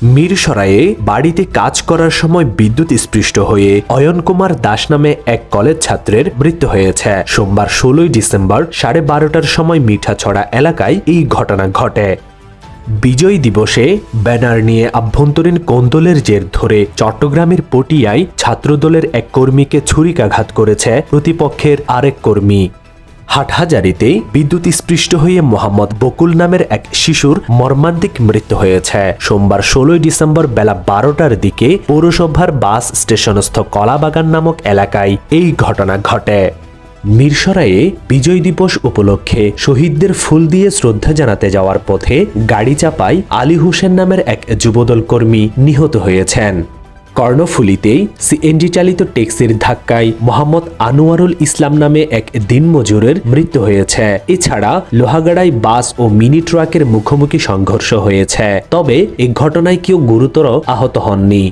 মিরসরাইয়ে বাড়িতে কাজ করার সময় বিদ্যুৎ স্পৃষ্ট হয়ে অয়ন কুমার দাস নামে এক কলেজ ছাত্রের মৃত্যু হয়েছে। সোমবার 16 ডিসেম্বর 12:30টার সময় মিঠাছড়া এলাকায় এই ঘটনা ঘটে। বিজয় দিবসে ব্যানার নিয়ে আভ্যন্তরীণ কোন্দলের জের ধরে চট্টগ্রামের পটিয়ায় ছাত্রদলের এক কর্মীকে ছুরিকাঘাত করেছে প্রতিপক্ষের আরেক কর্মী। হাটহাজারীতে বিদ্যুৎ স্পৃষ্ট হয়ে মোহাম্মদ বকুল নামের এক শিশুর মর্মান্তিক মৃত্যু হয়েছে। সোমবার 16 ডিসেম্বর বেলা 12টার দিকে পৌরসভার বাস স্টেশনস্থ কলাবাগান নামক এলাকায় এই ঘটনা ঘটে। মিরসরাইয়ে বিজয় দিবস উপলক্ষে শহীদদের ফুল দিয়ে শ্রদ্ধা জানাতে যাওয়ার পথে গাড়ি চাপায় আলী হোসেন নামের এক যুবদল কর্মী নিহত হয়েছেন। কর্ণফুলীতে সিএনজি চালিত ট্যাক্সির ধাক্কায় মোহাম্মদ আনোয়ারুল ইসলাম নামে এক দিনমজুরের মৃত্যু হয়েছে। এছাড়া লোহাগাড়ায় বাস ও মিনি ট্রাকের মুখোমুখি সংঘর্ষ হয়েছে, তবে এই ঘটনায় কেউ গুরুতর আহত হননি।